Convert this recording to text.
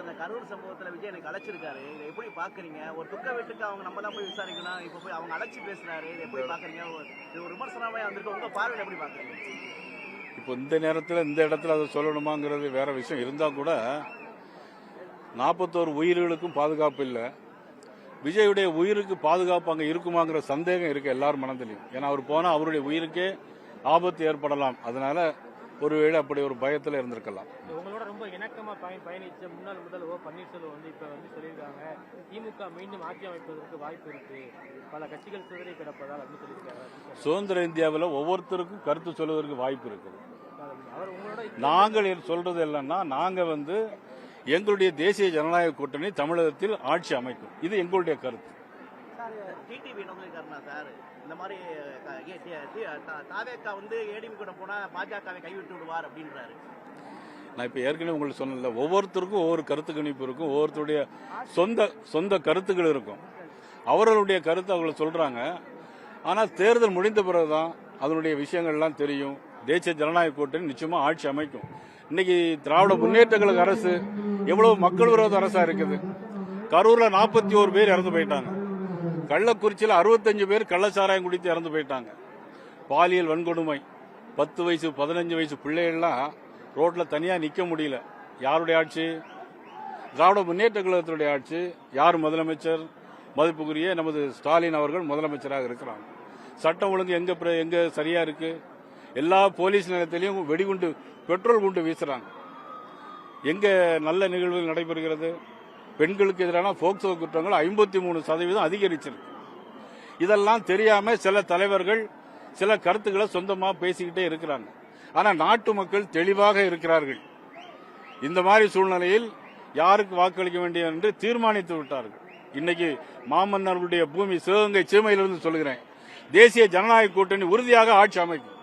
அந்த கரூர் சம்பவத்துல விஜய் எனக்கு அழைச்சிருக்காரு. இதை எப்படி பாக்குறீங்க? ஒரு துக்க வீட்டுக்கு அவங்க நம்ம தான் போய் விசாரிக்கணும். இப்ப போய் அவங்க அழைச்சி பேசுறாரு. இதை எப்படி பாக்குறீங்க? இது ஒரு விமர்சனமா வந்திருக்கு. உங்க பார்வையில எப்படி பாக்குறீங்க? இப்போ இந்த நேரத்தில் இந்த இடத்துல அதை சொல்லணுமாங்கிறது வேற விஷயம் இருந்தால் கூட 41 உயிர்களுக்கும் பாதுகாப்பு இல்லை. விஜயுடைய உயிருக்கு பாதுகாப்பு அங்கே இருக்குமாங்கிற சந்தேகம் இருக்கு எல்லார் மனதிலையும். ஏன்னா அவர் போனால் அவருடைய உயிருக்கே ஆபத்து ஏற்படலாம். அதனால ஒருவேளை அப்படி ஒரு பயத்தில் இருந்திருக்கலாம். உங்களோட ரொம்ப இணக்கமா பயணிச்ச முன்னாள் முதல்வர் பன்னீர்செல்வம் இப்ப சொல்லியிருக்காங்க, திமுக மீண்டும் ஆட்சி அமைப்பதற்கு வாய்ப்பு இருக்கு, பல கட்சிகள் சிதறி கிடப்பதால் அப்படின்னு சொல்லியிருக்காங்க. சுதந்திர இந்தியாவில் ஒவ்வொருத்தருக்கும் கருத்து சொல்வதற்கு வாய்ப்பு இருக்குது. அவர் உங்களோட நாங்கள் சொல்றது இல்லைன்னா நாங்க எங்களுடைய தேசிய ஜனநாயக கூட்டணி தமிழகத்தில் ஆட்சி அமைக்கும். இது எங்களுடைய கருத்து. டிடிவி என்ன சொல்லிருக்காருன்னா சார், இந்த மாதிரி தாவேக்கா ஏடிஎம் கூட போனா பாஜகவை கைவிட்டு விடுவார் அப்படின்றாரு. நான் இப்ப ஏற்கனவே உங்களுக்கு சொன்னல, ஒவ்வொருத்தருக்கும் ஒவ்வொரு கருத்து கணிப்பு இருக்கும், ஒவ்வொருத்தருடைய சொந்த கருத்துக்கள் இருக்கும். அவர்களுடைய கருத்து அவங்க சொல்றாங்க. ஆனால் தேர்தல் முடிந்த பிறகுதான் அதனுடைய விஷயங்கள்லாம் தெரியும். தேசிய ஜனநாயக கூட்டணி நிச்சயமா ஆட்சி அமைக்கும். இன்னைக்கு திராவிட முன்னேற்ற கழக அரசு எவ்வளவு மக்கள் விரோத அரசா இருக்குது. கரூர்ல 41 பேர் இறந்து போயிட்டாங்க. கள்ளக்குறிச்சியில் 65 பேர் கள்ளச்சாராயம் குடித்து இறந்து போயிட்டாங்க. பாலியல் வன்கொடுமை, 10 வயசு 15 வயசு பிள்ளைகள்லாம் ரோட்ல தனியா நிக்க முடியல. யாருடைய ஆட்சி? திராவிட முன்னேற்ற கழகத்தினுடைய ஆட்சி. யார் முதலமைச்சர்? மதிப்புக்குரிய நமது ஸ்டாலின் அவர்கள் முதலமைச்சராக இருக்கிறாங்க. சட்டம் ஒழுங்கு எங்க சரியா இருக்கு? எல்லா போலீஸ் நிலையத்திலையும் வெடிகுண்டு, பெட்ரோல் குண்டு வீசுறாங்க. எங்க நல்ல நிகழ்வுகள் நடைபெறுகிறது? பெண்களுக்கு எதிரான போக்சோ குற்றங்கள் 53% அதிகரிச்சிருக்கு. இதெல்லாம் தெரியாம சில தலைவர்கள் சில கருத்துக்களை சொந்தமா பேசிக்கிட்டே இருக்கிறாங்க. ஆனா நாட்டு மக்கள் தெளிவாக இருக்கிறார்கள். இந்த மாதிரி சூழ்நிலையில் யாருக்கு வாக்களிக்க வேண்டும் என்று தீர்மானித்து விட்டார்கள். இன்னைக்கு மாமன்னர்களுடைய பூமி சிவகங்கை சீமையிலிருந்து சொல்கிறேன், தேசிய ஜனநாயக கூட்டணி உறுதியாக ஆட்சி அமைக்கும்.